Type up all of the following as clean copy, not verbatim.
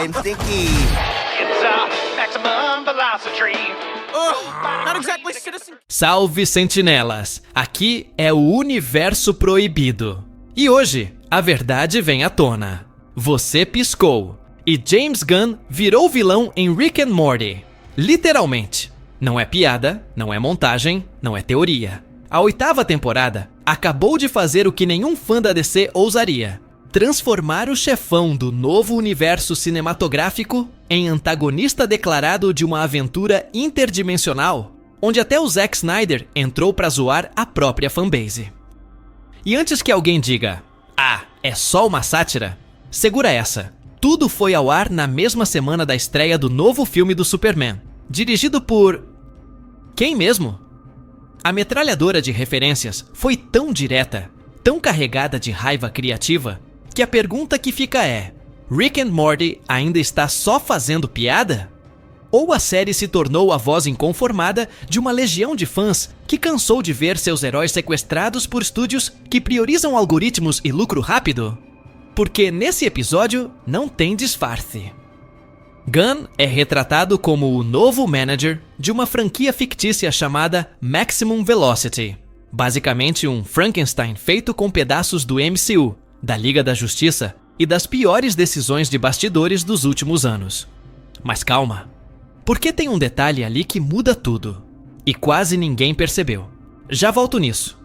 I'm thinking. It's maximum velocity. Not exactly, citizen. Salve, sentinelas! Aqui é o Universo Proibido. E hoje, a verdade vem à tona. Você piscou. E James Gunn virou vilão em Rick and Morty. Literalmente. Não é piada, não é montagem, não é teoria. A 8ª temporada acabou de fazer o que nenhum fã da DC ousaria: transformar o chefão do novo universo cinematográfico em antagonista declarado de uma aventura interdimensional, onde até o Zack Snyder entrou pra zoar a própria fanbase. E antes que alguém diga, é só uma sátira, segura essa. Tudo foi ao ar na mesma semana da estreia do novo filme do Superman, dirigido por... quem mesmo? A metralhadora de referências foi tão direta, tão carregada de raiva criativa, que a pergunta que fica é: Rick and Morty ainda está só fazendo piada? Ou a série se tornou a voz inconformada de uma legião de fãs que cansou de ver seus heróis sequestrados por estúdios que priorizam algoritmos e lucro rápido? Porque nesse episódio não tem disfarce. Gunn é retratado como o novo manager de uma franquia fictícia chamada Maximum Velocity. Basicamente um Frankenstein feito com pedaços do MCU, da Liga da Justiça e das piores decisões de bastidores dos últimos anos. Mas calma, porque tem um detalhe ali que muda tudo, e quase ninguém percebeu. Já volto nisso.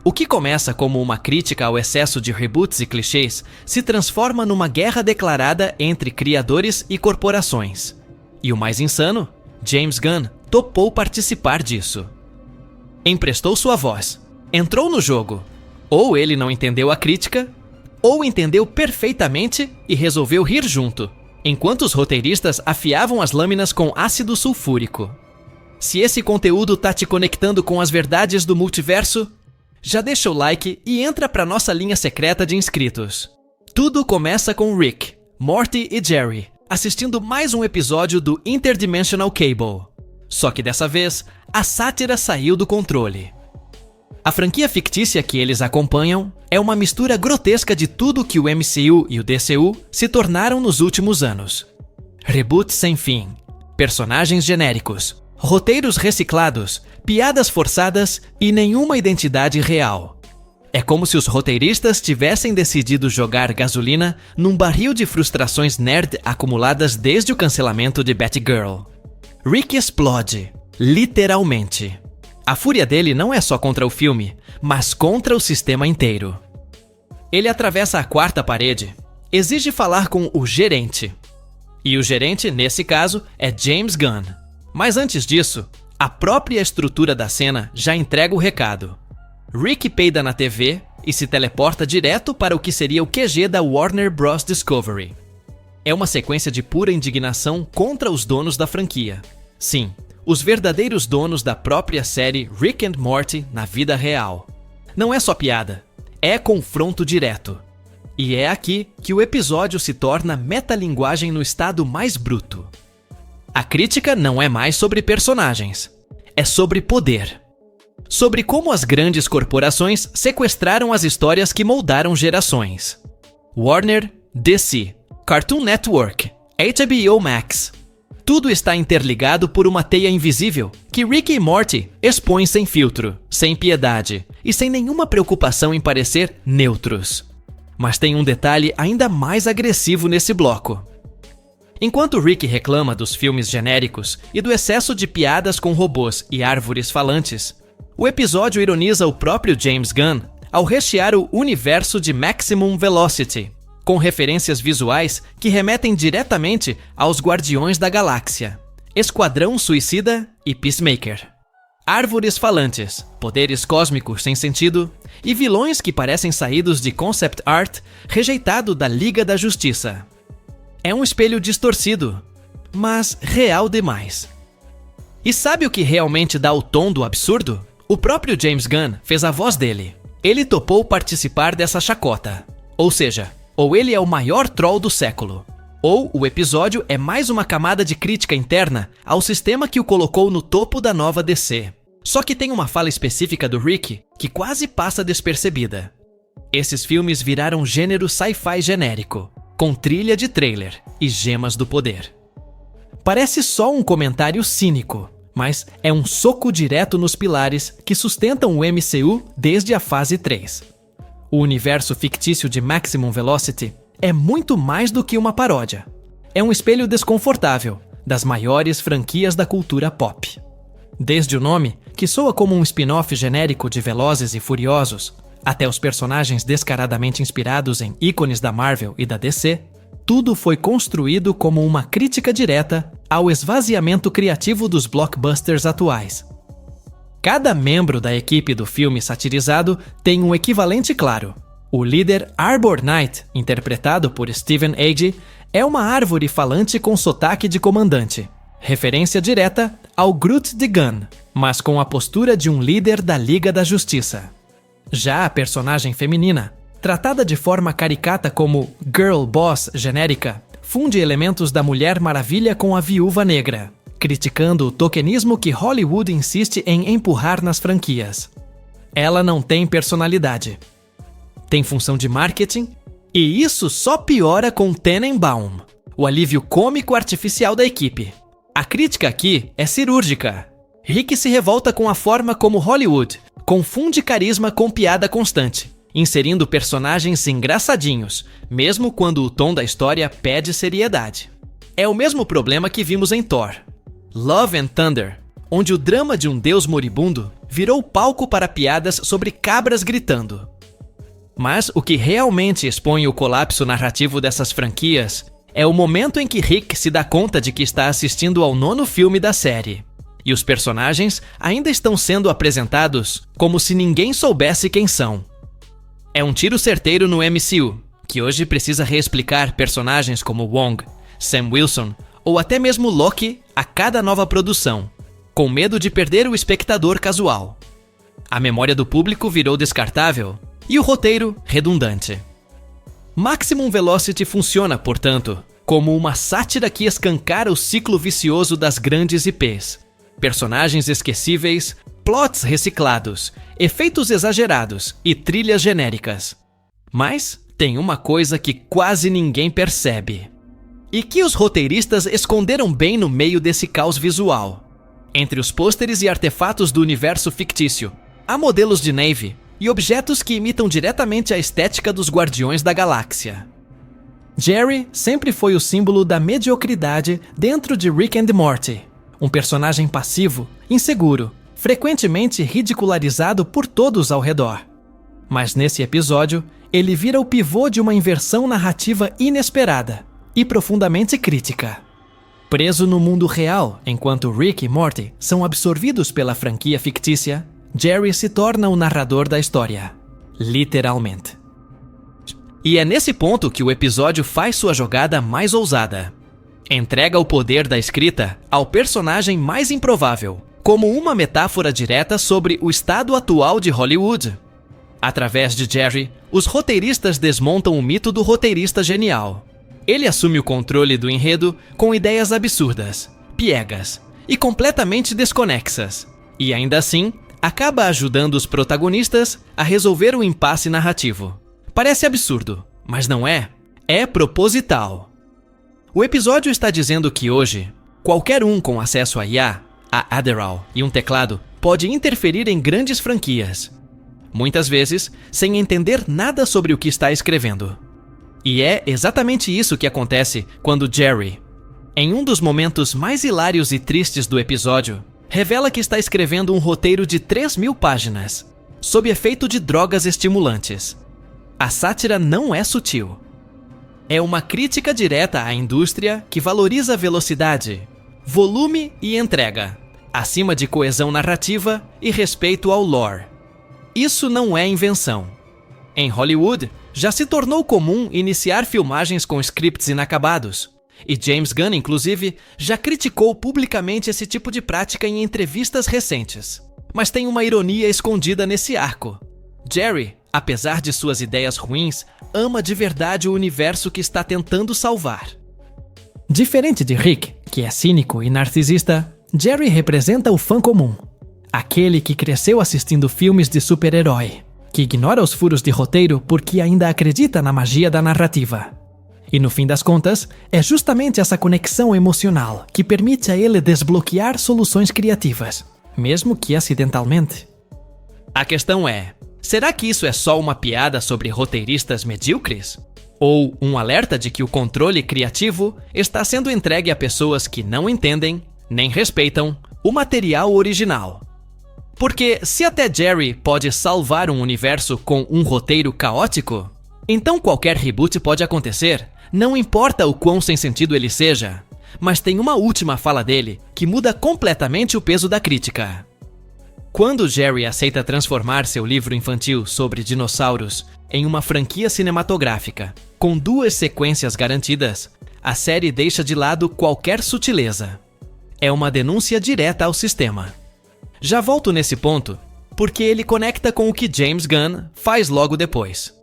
O que começa como uma crítica ao excesso de reboots e clichês se transforma numa guerra declarada entre criadores e corporações. E o mais insano, James Gunn topou participar disso. Emprestou sua voz, entrou no jogo. Ou ele não entendeu a crítica, ou entendeu perfeitamente e resolveu rir junto, enquanto os roteiristas afiavam as lâminas com ácido sulfúrico. Se esse conteúdo tá te conectando com as verdades do multiverso, já deixa o like e entra pra nossa linha secreta de inscritos. Tudo começa com Rick, Morty e Jerry assistindo mais um episódio do Interdimensional Cable. Só que dessa vez, a sátira saiu do controle. A franquia fictícia que eles acompanham é uma mistura grotesca de tudo que o MCU e o DCU se tornaram nos últimos anos. Reboots sem fim, personagens genéricos, roteiros reciclados, piadas forçadas e nenhuma identidade real. É como se os roteiristas tivessem decidido jogar gasolina num barril de frustrações nerd acumuladas desde o cancelamento de Batgirl. Rick explode, literalmente. A fúria dele não é só contra o filme, mas contra o sistema inteiro. Ele atravessa a 4ª parede, exige falar com o gerente. E o gerente, nesse caso, é James Gunn. Mas antes disso, a própria estrutura da cena já entrega o recado. Rick peida na TV e se teleporta direto para o que seria o QG da Warner Bros. Discovery. É uma sequência de pura indignação contra os donos da franquia. Sim, os verdadeiros donos da própria série Rick and Morty na vida real. Não é só piada, é confronto direto. E é aqui que o episódio se torna metalinguagem no estado mais bruto. A crítica não é mais sobre personagens, é sobre poder. Sobre como as grandes corporações sequestraram as histórias que moldaram gerações. Warner, DC, Cartoon Network, HBO Max. Tudo está interligado por uma teia invisível que Rick e Morty expõem sem filtro, sem piedade e sem nenhuma preocupação em parecer neutros. Mas tem um detalhe ainda mais agressivo nesse bloco. Enquanto Rick reclama dos filmes genéricos e do excesso de piadas com robôs e árvores falantes, o episódio ironiza o próprio James Gunn ao rechear o universo de Maximum Velocity, com referências visuais que remetem diretamente aos Guardiões da Galáxia, Esquadrão Suicida e Peacemaker. Árvores falantes, poderes cósmicos sem sentido e vilões que parecem saídos de concept art rejeitado da Liga da Justiça. É um espelho distorcido, mas real demais. E sabe o que realmente dá o tom do absurdo? O próprio James Gunn fez a voz dele. Ele topou participar dessa chacota. Ou seja, ou ele é o maior troll do século, ou o episódio é mais uma camada de crítica interna ao sistema que o colocou no topo da nova DC. Só que tem uma fala específica do Rick que quase passa despercebida. Esses filmes viraram gênero sci-fi genérico. com trilha de trailer e gemas do poder. Parece só um comentário cínico, mas é um soco direto nos pilares que sustentam o MCU desde a fase 3. O universo fictício de Maximum Velocity é muito mais do que uma paródia. É um espelho desconfortável das maiores franquias da cultura pop. Desde o nome, que soa como um spin-off genérico de Velozes e Furiosos, até os personagens descaradamente inspirados em ícones da Marvel e da DC, tudo foi construído como uma crítica direta ao esvaziamento criativo dos blockbusters atuais. Cada membro da equipe do filme satirizado tem um equivalente claro. O líder Arbor Knight, interpretado por Steven Agee, é uma árvore falante com sotaque de comandante, referência direta ao Groot the Gun, mas com a postura de um líder da Liga da Justiça. Já a personagem feminina, tratada de forma caricata como Girl Boss genérica, funde elementos da Mulher Maravilha com a Viúva Negra, criticando o tokenismo que Hollywood insiste em empurrar nas franquias. Ela não tem personalidade. Tem função de marketing, e isso só piora com Tenenbaum, o alívio cômico artificial da equipe. A crítica aqui é cirúrgica. Rick se revolta com a forma como Hollywood confunde carisma com piada constante, inserindo personagens engraçadinhos, mesmo quando o tom da história pede seriedade. É o mesmo problema que vimos em Thor, Love and Thunder, onde o drama de um deus moribundo virou palco para piadas sobre cabras gritando. Mas o que realmente expõe o colapso narrativo dessas franquias é o momento em que Rick se dá conta de que está assistindo ao 9º filme da série. E os personagens ainda estão sendo apresentados como se ninguém soubesse quem são. É um tiro certeiro no MCU, que hoje precisa reexplicar personagens como Wong, Sam Wilson ou até mesmo Loki a cada nova produção, com medo de perder o espectador casual. A memória do público virou descartável e o roteiro redundante. Maximum Velocity funciona, portanto, como uma sátira que escancara o ciclo vicioso das grandes IPs. Personagens esquecíveis, plots reciclados, efeitos exagerados e trilhas genéricas. Mas tem uma coisa que quase ninguém percebe, e que os roteiristas esconderam bem no meio desse caos visual. Entre os pôsteres e artefatos do universo fictício, há modelos de nave e objetos que imitam diretamente a estética dos Guardiões da Galáxia. Jerry sempre foi o símbolo da mediocridade dentro de Rick and Morty. Um personagem passivo, inseguro, frequentemente ridicularizado por todos ao redor. Mas nesse episódio, ele vira o pivô de uma inversão narrativa inesperada e profundamente crítica. Preso no mundo real, enquanto Rick e Morty são absorvidos pela franquia fictícia, Jerry se torna o narrador da história, literalmente. E é nesse ponto que o episódio faz sua jogada mais ousada. Entrega o poder da escrita ao personagem mais improvável, como uma metáfora direta sobre o estado atual de Hollywood. Através de Jerry, os roteiristas desmontam o mito do roteirista genial. Ele assume o controle do enredo com ideias absurdas, piegas e completamente desconexas, e ainda assim, acaba ajudando os protagonistas a resolver o impasse narrativo. Parece absurdo, mas não é. É proposital. O episódio está dizendo que hoje, qualquer um com acesso a IA, a Adderall e um teclado pode interferir em grandes franquias. Muitas vezes, sem entender nada sobre o que está escrevendo. E é exatamente isso que acontece quando Jerry, em um dos momentos mais hilários e tristes do episódio, revela que está escrevendo um roteiro de 3.000 páginas, sob efeito de drogas estimulantes. A sátira não é sutil. É uma crítica direta à indústria que valoriza velocidade, volume e entrega, acima de coesão narrativa e respeito ao lore. Isso não é invenção. Em Hollywood, já se tornou comum iniciar filmagens com scripts inacabados, e James Gunn, inclusive, já criticou publicamente esse tipo de prática em entrevistas recentes. Mas tem uma ironia escondida nesse arco. Jerry, apesar de suas ideias ruins, ama de verdade o universo que está tentando salvar. Diferente de Rick, que é cínico e narcisista, Jerry representa o fã comum. Aquele que cresceu assistindo filmes de super-herói, que ignora os furos de roteiro porque ainda acredita na magia da narrativa. E no fim das contas, é justamente essa conexão emocional que permite a ele desbloquear soluções criativas, mesmo que acidentalmente. A questão é, será que isso é só uma piada sobre roteiristas medíocres? Ou um alerta de que o controle criativo está sendo entregue a pessoas que não entendem, nem respeitam, o material original? Porque se até Jerry pode salvar um universo com um roteiro caótico, então qualquer reboot pode acontecer, não importa o quão sem sentido ele seja. Mas tem uma última fala dele que muda completamente o peso da crítica. Quando Jerry aceita transformar seu livro infantil sobre dinossauros em uma franquia cinematográfica, com 2 sequências garantidas, a série deixa de lado qualquer sutileza. É uma denúncia direta ao sistema. Já volto nesse ponto, porque ele conecta com o que James Gunn faz logo depois.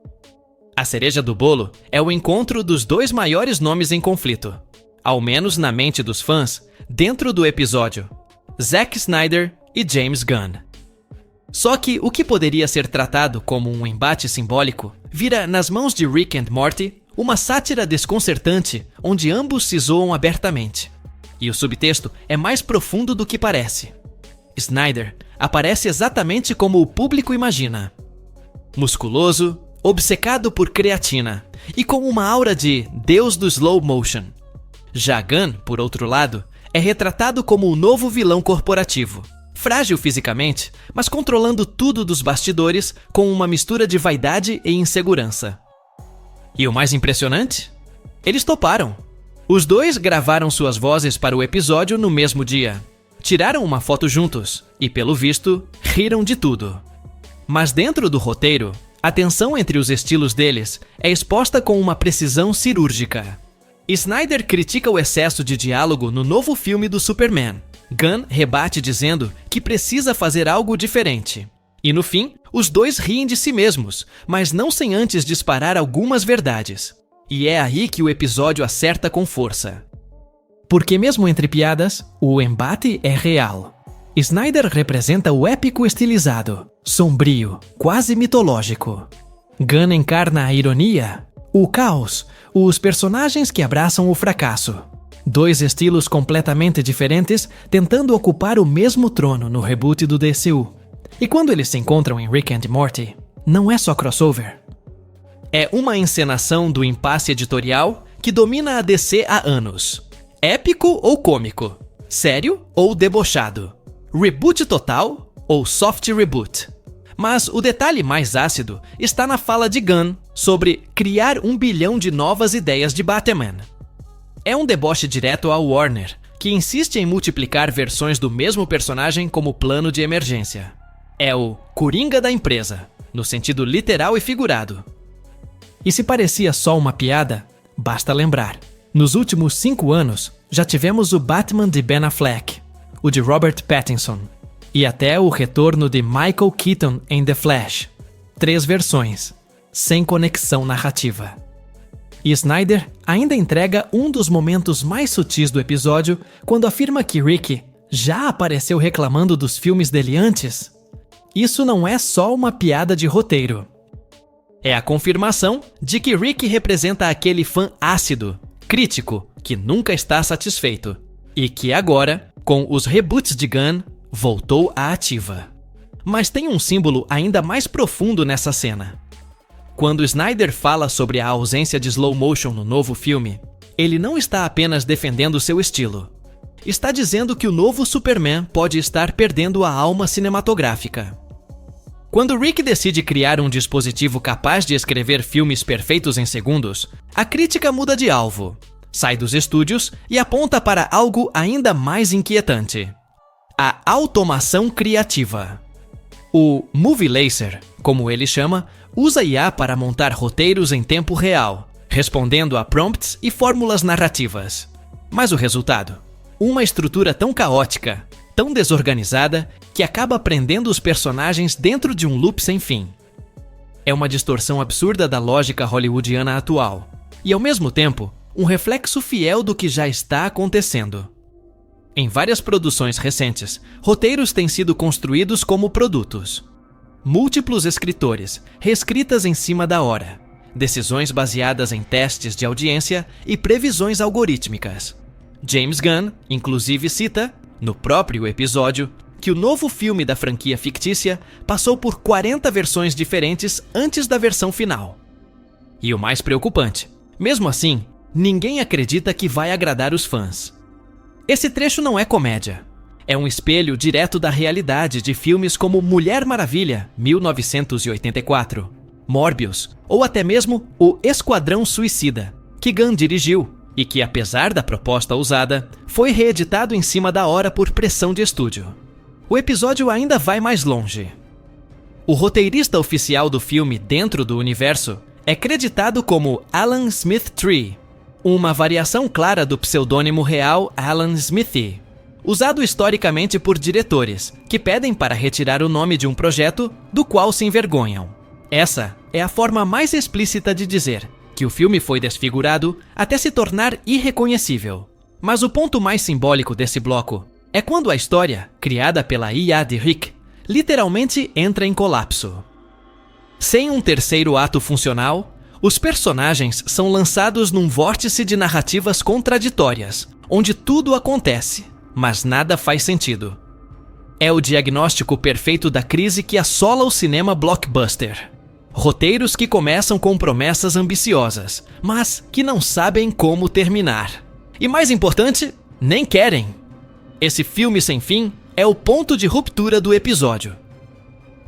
A cereja do bolo é o encontro dos 2 maiores nomes em conflito, ao menos na mente dos fãs, dentro do episódio: Zack Snyder e James Gunn. Só que o que poderia ser tratado como um embate simbólico vira, nas mãos de Rick and Morty, uma sátira desconcertante onde ambos se zoam abertamente. E o subtexto é mais profundo do que parece. Snyder aparece exatamente como o público imagina: musculoso, obcecado por creatina e com uma aura de deus do slow motion. Já Gunn, por outro lado, é retratado como o novo vilão corporativo, frágil fisicamente, mas controlando tudo dos bastidores com uma mistura de vaidade e insegurança. E o mais impressionante? Eles toparam. Os 2 gravaram suas vozes para o episódio no mesmo dia. Tiraram uma foto juntos e, pelo visto, riram de tudo. Mas dentro do roteiro, a tensão entre os estilos deles é exposta com uma precisão cirúrgica. Snyder critica o excesso de diálogo no novo filme do Superman. Gunn rebate dizendo que precisa fazer algo diferente. E no fim, os 2 riem de si mesmos, mas não sem antes disparar algumas verdades. E é aí que o episódio acerta com força. Porque mesmo entre piadas, o embate é real. Snyder representa o épico estilizado, sombrio, quase mitológico. Gunn encarna a ironia, o caos, os personagens que abraçam o fracasso. 2 estilos completamente diferentes tentando ocupar o mesmo trono no reboot do DCU. E quando eles se encontram em Rick and Morty, não é só crossover. É uma encenação do impasse editorial que domina a DC há anos. Épico ou cômico? Sério ou debochado? Reboot total ou soft reboot? Mas o detalhe mais ácido está na fala de Gunn sobre criar 1 bilhão de novas ideias de Batman. É um deboche direto à Warner, que insiste em multiplicar versões do mesmo personagem como plano de emergência. É o Coringa da empresa, no sentido literal e figurado. E se parecia só uma piada, basta lembrar. Nos últimos 5 anos, já tivemos o Batman de Ben Affleck, o de Robert Pattinson, e até o retorno de Michael Keaton em The Flash. 3 versões, sem conexão narrativa. E Snyder ainda entrega um dos momentos mais sutis do episódio quando afirma que Rick já apareceu reclamando dos filmes dele antes. Isso não é só uma piada de roteiro. É a confirmação de que Rick representa aquele fã ácido, crítico, que nunca está satisfeito, e que agora, com os reboots de Gunn, voltou à ativa. Mas tem um símbolo ainda mais profundo nessa cena. Quando Snyder fala sobre a ausência de slow motion no novo filme, ele não está apenas defendendo seu estilo. Está dizendo que o novo Superman pode estar perdendo a alma cinematográfica. Quando Rick decide criar um dispositivo capaz de escrever filmes perfeitos em segundos, a crítica muda de alvo, sai dos estúdios e aponta para algo ainda mais inquietante: a automação criativa. O Movie Laser, como ele chama, usa IA para montar roteiros em tempo real, respondendo a prompts e fórmulas narrativas. Mas o resultado? Uma estrutura tão caótica, tão desorganizada, que acaba prendendo os personagens dentro de um loop sem fim. É uma distorção absurda da lógica hollywoodiana atual, e ao mesmo tempo, um reflexo fiel do que já está acontecendo. Em várias produções recentes, roteiros têm sido construídos como produtos. Múltiplos escritores, reescritas em cima da hora. decisões baseadas em testes de audiência e previsões algorítmicas. James Gunn, inclusive, cita, no próprio episódio, que o novo filme da franquia fictícia passou por 40 versões diferentes antes da versão final. E o mais preocupante, mesmo assim, ninguém acredita que vai agradar os fãs. Esse trecho não é comédia. É um espelho direto da realidade de filmes como Mulher Maravilha, 1984, Morbius ou até mesmo O Esquadrão Suicida, que Gunn dirigiu e que, apesar da proposta ousada, foi reeditado em cima da hora por pressão de estúdio. O episódio ainda vai mais longe. O roteirista oficial do filme dentro do universo é creditado como Alan Smith III, uma variação clara do pseudônimo real Alan Smithy, usado historicamente por diretores que pedem para retirar o nome de um projeto do qual se envergonham. Essa é a forma mais explícita de dizer que o filme foi desfigurado até se tornar irreconhecível. Mas o ponto mais simbólico desse bloco é quando a história, criada pela IA de Rick, literalmente entra em colapso. Sem um terceiro ato funcional, os personagens são lançados num vórtice de narrativas contraditórias, onde tudo acontece, mas nada faz sentido. É o diagnóstico perfeito da crise que assola o cinema blockbuster. Roteiros que começam com promessas ambiciosas, mas que não sabem como terminar. E mais importante, nem querem. Esse filme sem fim é o ponto de ruptura do episódio.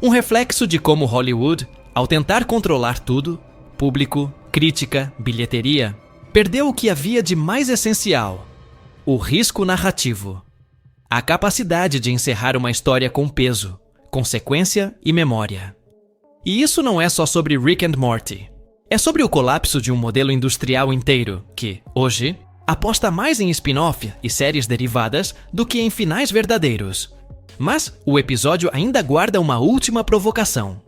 Um reflexo de como Hollywood, ao tentar controlar tudo, público, crítica, bilheteria, perdeu o que havia de mais essencial: o risco narrativo. A capacidade de encerrar uma história com peso, consequência e memória. E isso não é só sobre Rick and Morty. É sobre o colapso de um modelo industrial inteiro que, hoje, aposta mais em spin-off e séries derivadas do que em finais verdadeiros. Mas o episódio ainda guarda uma última provocação.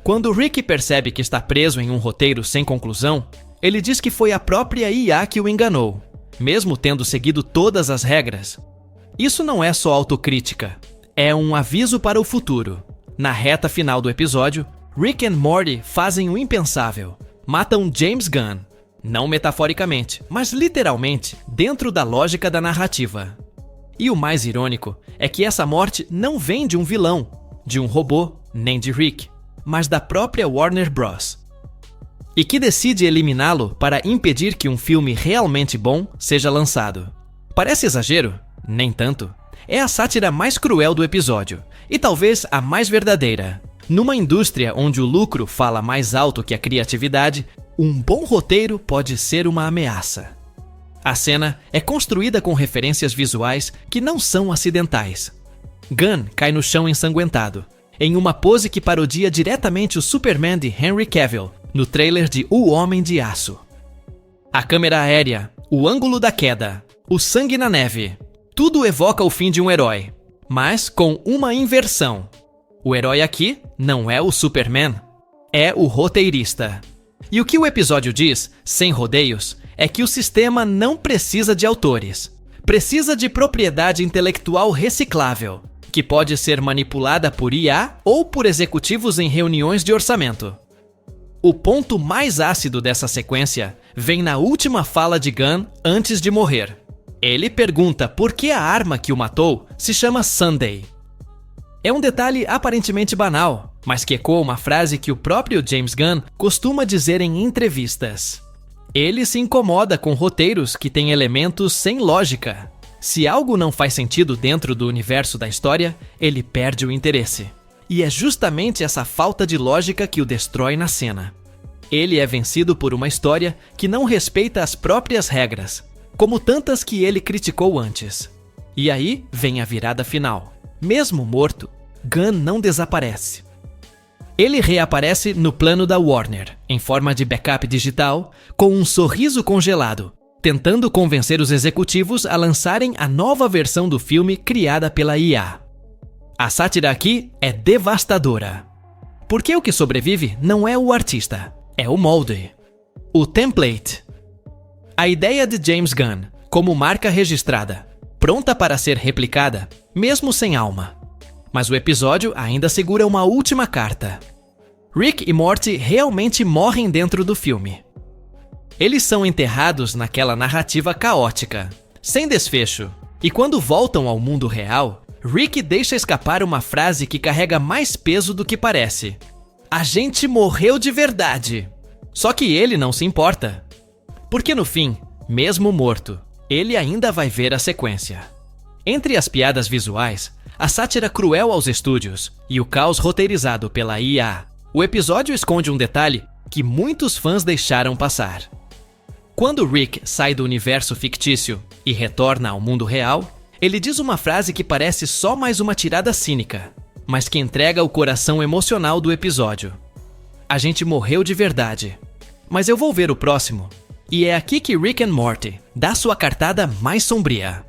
Quando Rick percebe que está preso em um roteiro sem conclusão, ele diz que foi a própria IA que o enganou, mesmo tendo seguido todas as regras. Isso não é só autocrítica, é um aviso para o futuro. Na reta final do episódio, Rick e Morty fazem o impensável. Matam James Gunn, não metaforicamente, mas literalmente dentro da lógica da narrativa. E o mais irônico é que essa morte não vem de um vilão, de um robô, nem de Rick, mas da própria Warner Bros. E que decide eliminá-lo para impedir que um filme realmente bom seja lançado. Parece exagero? Nem tanto. É a sátira mais cruel do episódio, e talvez a mais verdadeira. Numa indústria onde o lucro fala mais alto que a criatividade, um bom roteiro pode ser uma ameaça. A cena é construída com referências visuais que não são acidentais. Gunn cai no chão ensanguentado, em uma pose que parodia diretamente o Superman de Henry Cavill, no trailer de O Homem de Aço. A câmera aérea, o ângulo da queda, o sangue na neve, tudo evoca o fim de um herói, mas com uma inversão. O herói aqui não é o Superman, é o roteirista. E o que o episódio diz, sem rodeios, é que o sistema não precisa de autores. Precisa de propriedade intelectual reciclável, que pode ser manipulada por IA ou por executivos em reuniões de orçamento. O ponto mais ácido dessa sequência vem na última fala de Gunn antes de morrer. Ele pergunta por que a arma que o matou se chama Sunday. É um detalhe aparentemente banal, mas que ecoa uma frase que o próprio James Gunn costuma dizer em entrevistas. Ele se incomoda com roteiros que têm elementos sem lógica. Se algo não faz sentido dentro do universo da história, ele perde o interesse. E é justamente essa falta de lógica que o destrói na cena. Ele é vencido por uma história que não respeita as próprias regras, como tantas que ele criticou antes. E aí vem a virada final. Mesmo morto, Gunn não desaparece. Ele reaparece no plano da Warner, em forma de backup digital, com um sorriso congelado, tentando convencer os executivos a lançarem a nova versão do filme criada pela IA. A sátira aqui é devastadora. Porque o que sobrevive não é o artista, é o molde, o template. A ideia de James Gunn, como marca registrada, pronta para ser replicada, mesmo sem alma. Mas o episódio ainda segura uma última carta. Rick e Morty realmente morrem dentro do filme. Eles são enterrados naquela narrativa caótica, sem desfecho, e quando voltam ao mundo real, Rick deixa escapar uma frase que carrega mais peso do que parece. A gente morreu de verdade. Só que ele não se importa. Porque no fim, mesmo morto, ele ainda vai ver a sequência. Entre as piadas visuais, a sátira cruel aos estúdios e o caos roteirizado pela IA, o episódio esconde um detalhe que muitos fãs deixaram passar. Quando Rick sai do universo fictício e retorna ao mundo real, ele diz uma frase que parece só mais uma tirada cínica, mas que entrega o coração emocional do episódio. A gente morreu de verdade, mas eu vou ver o próximo. E é aqui que Rick and Morty dá sua cartada mais sombria.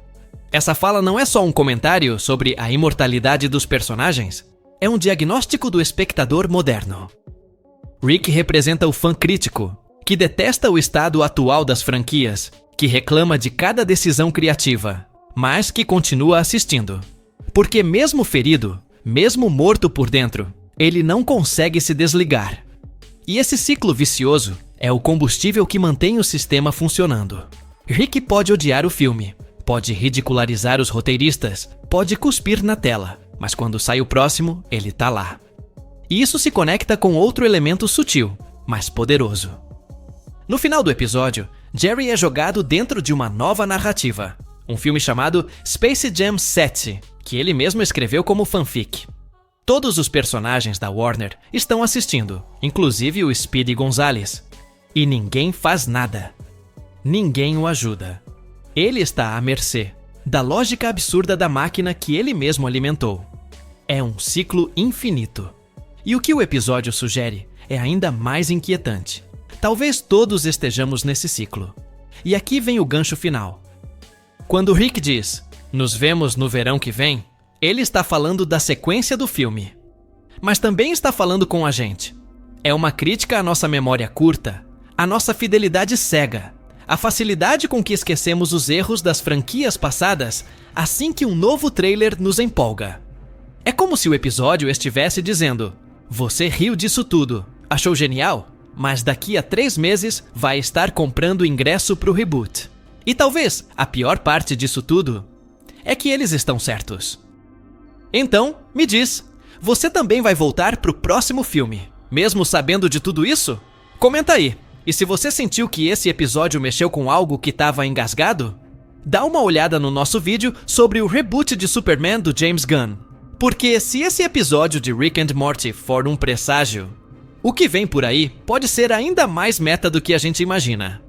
Essa fala não é só um comentário sobre a imortalidade dos personagens, é um diagnóstico do espectador moderno. Rick representa o fã crítico, que detesta o estado atual das franquias, que reclama de cada decisão criativa, mas que continua assistindo. Porque mesmo ferido, mesmo morto por dentro, ele não consegue se desligar. E esse ciclo vicioso é o combustível que mantém o sistema funcionando. Rick pode odiar o filme, pode ridicularizar os roteiristas, pode cuspir na tela, mas quando sai o próximo, ele tá lá. E isso se conecta com outro elemento sutil, mas poderoso. No final do episódio, Jerry é jogado dentro de uma nova narrativa, um filme chamado Space Jam 7, que ele mesmo escreveu como fanfic. Todos os personagens da Warner estão assistindo, inclusive o Speedy Gonzales. E ninguém faz nada. Ninguém o ajuda. Ele está à mercê da lógica absurda da máquina que ele mesmo alimentou. É um ciclo infinito. E o que o episódio sugere é ainda mais inquietante. Talvez todos estejamos nesse ciclo. E aqui vem o gancho final. Quando Rick diz, "Nos vemos no verão que vem", ele está falando da sequência do filme. Mas também está falando com a gente. É uma crítica à nossa memória curta, à nossa fidelidade cega, à facilidade com que esquecemos os erros das franquias passadas assim que um novo trailer nos empolga. É como se o episódio estivesse dizendo, "Você riu disso tudo, achou genial? Mas daqui a 3 meses vai estar comprando ingresso pro reboot." E talvez a pior parte disso tudo é que eles estão certos. Então, me diz, você também vai voltar pro próximo filme, mesmo sabendo de tudo isso? Comenta aí. E se você sentiu que esse episódio mexeu com algo que estava engasgado, dá uma olhada no nosso vídeo sobre o reboot de Superman do James Gunn. Porque se esse episódio de Rick and Morty for um presságio, o que vem por aí pode ser ainda mais meta do que a gente imagina.